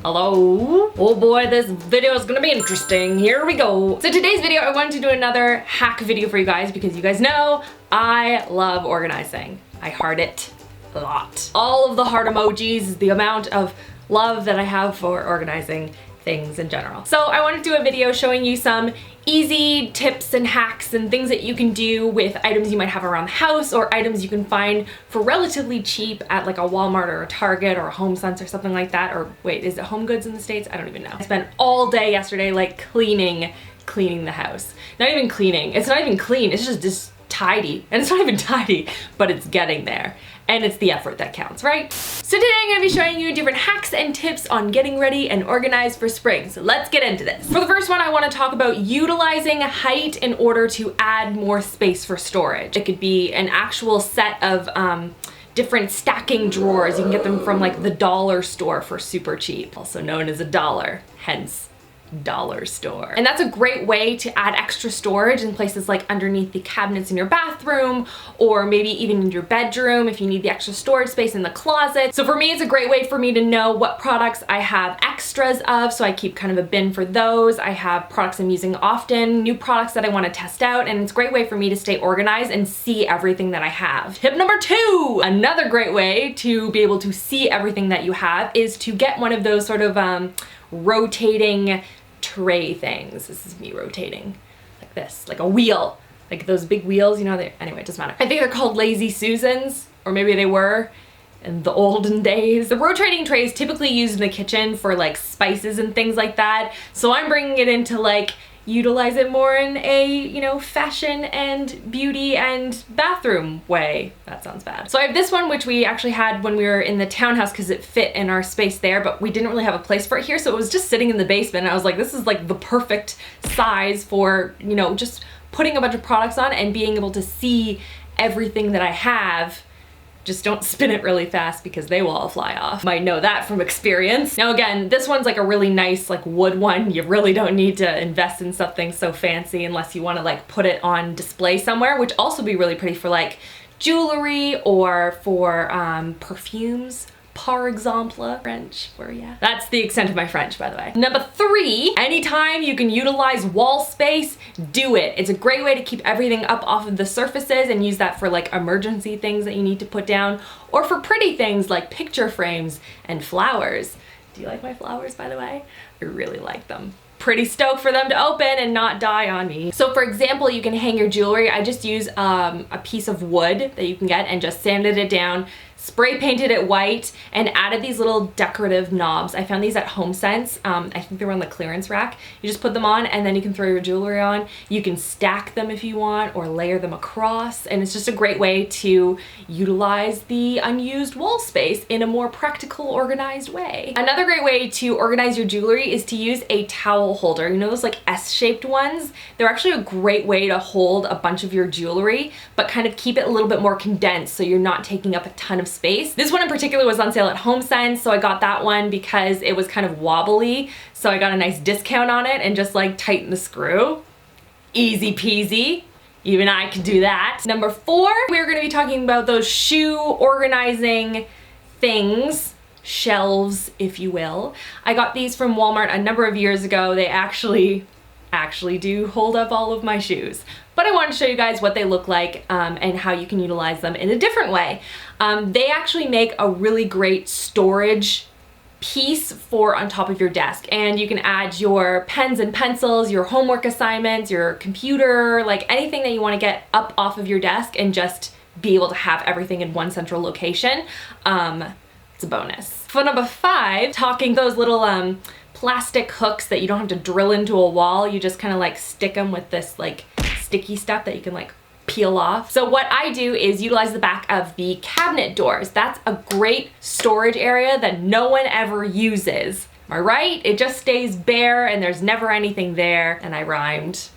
Hello? Oh boy, this video is gonna be interesting. Here we go. So today's video, I wanted to do another hack video for you guys because you guys know I love organizing. I heart it a lot. All of the heart emojis is the amount of love that I have for organizing things in general. So I want to do a video showing you some easy tips and hacks and things that you can do with items you might have around the house or items you can find for relatively cheap at like a Walmart or a Target or a HomeSense or something like that. Or wait, is it Home Goods in the States? I don't even know. I spent all day yesterday like cleaning the house. Not even cleaning. It's not even clean. It's just tidy. And it's not even tidy, but it's getting there. And it's the effort that counts, right? So today I'm gonna be showing you different hacks and tips on getting ready and organized for spring. So let's get into this. For the first one, I wanna talk about utilizing height in order to add more space for storage. It could be an actual set of different stacking drawers. You can get them from like the dollar store for super cheap, also known as a dollar, hence dollar store. And that's a great way to add extra storage in places like underneath the cabinets in your bathroom, or maybe even in your bedroom if you need the extra storage space in the closet. So for me, it's a great way for me to know what products I have extras of, so I keep kind of a bin for those. I have products I'm using often, new products that I want to test out, and it's a great way for me to stay organized and see everything that I have. Tip number 2, another great way to be able to see everything that you have is to get one of those sort of rotating tray things. This is me rotating like this, like a wheel, like those big wheels, you know, anyway, it doesn't matter. I think they're called Lazy Susans, or maybe they were in the olden days. The rotating tray is typically used in the kitchen for like spices and things like that. So I'm bringing it into like utilize it more in a, you know, fashion and beauty and bathroom way. That sounds bad. So I have this one, which we actually had when we were in the townhouse because it fit in our space there, but we didn't really have a place for it here. So it was just sitting in the basement. And I was like, this is like the perfect size for, you know, just putting a bunch of products on and being able to see everything that I have. Just don't spin it really fast because they will all fly off. Might know that from experience. Now again, this one's like a really nice like wood one. You really don't need to invest in something so fancy unless you want to like put it on display somewhere, which also be really pretty for like jewelry or for perfumes. Par exemple, French for ya. That's the extent of my French, by the way. Number 3, anytime you can utilize wall space, do it. It's a great way to keep everything up off of the surfaces and use that for like emergency things that you need to put down, or for pretty things like picture frames and flowers. Do you like my flowers, by the way? I really like them. Pretty stoked for them to open and not die on me. So for example, you can hang your jewelry. I just use a piece of wood that you can get and just sanded it down, spray painted it white, and added these little decorative knobs. I found these at HomeSense. I think they were on the clearance rack. You just put them on and then you can throw your jewelry on. You can stack them if you want or layer them across, and it's just a great way to utilize the unused wall space in a more practical, organized way. Another great way to organize your jewelry is to use a towel holder. You know those like S-shaped ones? They're actually a great way to hold a bunch of your jewelry, but kind of keep it a little bit more condensed so you're not taking up a ton of space. This one in particular was on sale at HomeSense, so I got that one because it was kind of wobbly, so I got a nice discount on it and just like tighten the screw. Easy peasy. Even I could do that. Number 4, we're gonna be talking about those shoe organizing things. Shelves, if you will. I got these from Walmart a number of years ago. They actually do hold up all of my shoes. But I wanted to show you guys what they look like and how you can utilize them in a different way. They actually make a really great storage piece for on top of your desk, and you can add your pens and pencils, your homework assignments, your computer, like anything that you want to get up off of your desk and just be able to have everything in one central location. It's a bonus. For number 5, talking those little plastic hooks that you don't have to drill into a wall. You just kind of like stick them with this like sticky stuff that you can like peel off. So what I do is utilize the back of the cabinet doors. That's a great storage area that no one ever uses. Am I right? It just stays bare and there's never anything there. And I rhymed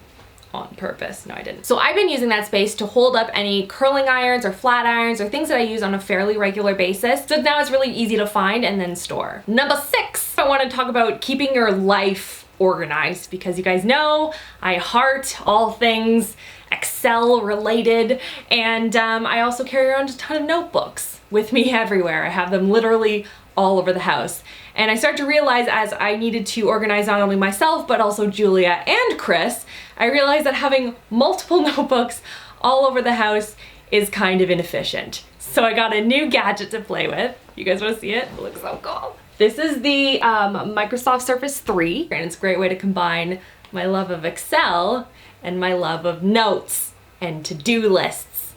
on purpose. No, I didn't. So I've been using that space to hold up any curling irons or flat irons or things that I use on a fairly regular basis. So now it's really easy to find and then store. Number 6, I want to talk about keeping your life organized, because you guys know I heart all things Excel related, and I also carry around a ton of notebooks with me everywhere. I have them literally all over the house. And I started to realize as I needed to organize not only myself, but also Julia and Chris, I realized that having multiple notebooks all over the house is kind of inefficient. So I got a new gadget to play with. You guys wanna see it? It looks so cool. This is the Microsoft Surface 3, and it's a great way to combine my love of Excel and my love of notes and to-do lists.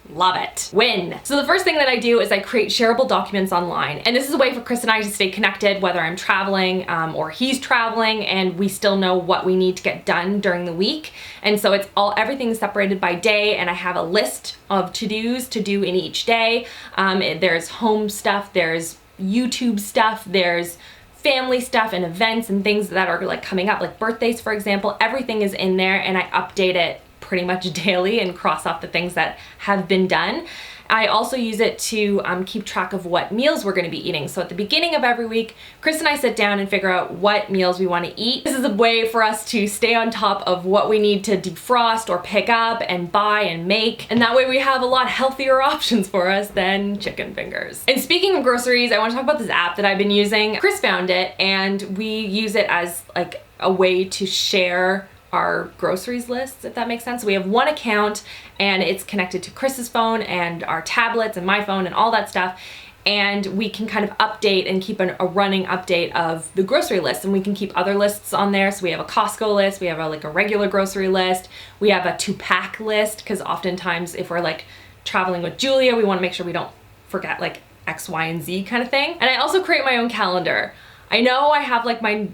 Love it. Win. So the first thing that I do is I create shareable documents online. And this is a way for Chris and I to stay connected, whether I'm traveling or he's traveling, and we still know what we need to get done during the week. And so it's everything's separated by day, and I have a list of to-dos to do in each day. There's home stuff, there's YouTube stuff, there's family stuff and events and things that are like coming up, like birthdays, for example. Everything is in there, and I update it pretty much daily and cross off the things that have been done. I also use it to keep track of what meals we're gonna be eating. So at the beginning of every week, Chris and I sit down and figure out what meals we wanna eat. This is a way for us to stay on top of what we need to defrost or pick up and buy and make. And that way we have a lot healthier options for us than chicken fingers. And speaking of groceries, I wanna talk about this app that I've been using. Chris found it, and we use it as like a way to share our groceries lists, if that makes sense. We have one account, and it's connected to Chris's phone and our tablets and my phone and all that stuff, and we can kind of update and keep a running update of the grocery list, and we can keep other lists on there. So we have a Costco list, we have like a regular grocery list, we have a 2-pack list, because oftentimes if we're like traveling with Julia, we want to make sure we don't forget like X, Y, and Z kind of thing. And I also create my own calendar. I know I have like my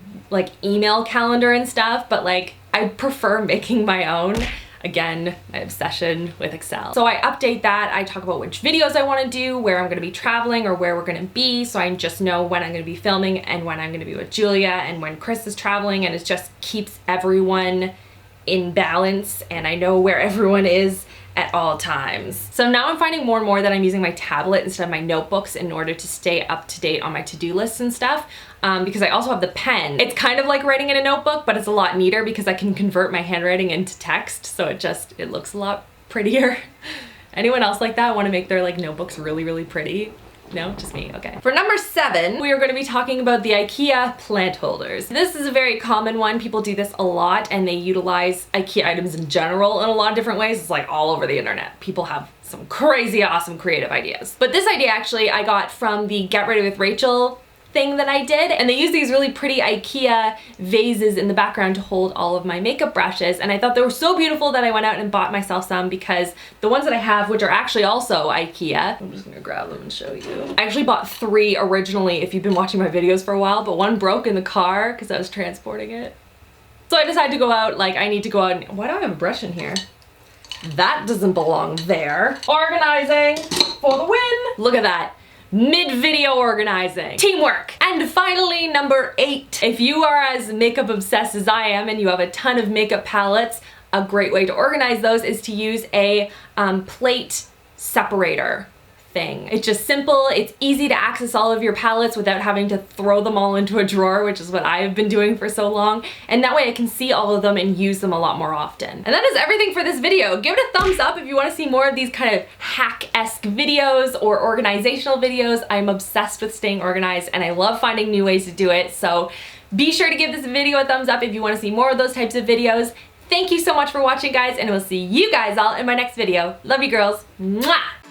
email calendar and stuff, but like I prefer making my own. Again, my obsession with Excel. So I update that. I talk about which videos I want to do, where I'm going to be traveling or where we're going to be, so I just know when I'm going to be filming and when I'm going to be with Julia and when Chris is traveling, and it just keeps everyone in balance, and I know where everyone is at all times. So now I'm finding more and more that I'm using my tablet instead of my notebooks in order to stay up to date on my to-do lists and stuff, because I also have the pen. It's kind of like writing in a notebook, but it's a lot neater because I can convert my handwriting into text, so it looks a lot prettier. Anyone else like that? Want to make their like notebooks really, really pretty? No, just me, okay. For number 7, we are going to be talking about the IKEA plant holders. This is a very common one. People do this a lot, and they utilize IKEA items in general in a lot of different ways. It's like all over the internet. People have some crazy, awesome, creative ideas. But this idea actually I got from the Get Ready with Rachel thing that I did, and they use these really pretty IKEA vases in the background to hold all of my makeup brushes, and I thought they were so beautiful that I went out and bought myself some, because the ones that I have, which are actually also IKEA, I'm just gonna grab them and show you. I actually bought 3 originally if you've been watching my videos for a while, but one broke in the car because I was transporting it. So I decided to go out, like I need to go out and, why do I have a brush in here? That doesn't belong there. Organizing for the win. Look at that. Mid-video organizing. Teamwork. And finally, number 8. If you are as makeup obsessed as I am and you have a ton of makeup palettes, a great way to organize those is to use a plate separator thing. It's just simple, it's easy to access all of your palettes without having to throw them all into a drawer, which is what I have been doing for so long, and that way I can see all of them and use them a lot more often. And that is everything for this video. Give it a thumbs up if you want to see more of these kind of hack-esque videos or organizational videos. I'm obsessed with staying organized, and I love finding new ways to do it, so be sure to give this video a thumbs up if you want to see more of those types of videos. Thank you so much for watching, guys, and we'll see you guys all in my next video. Love you, girls. Mwah!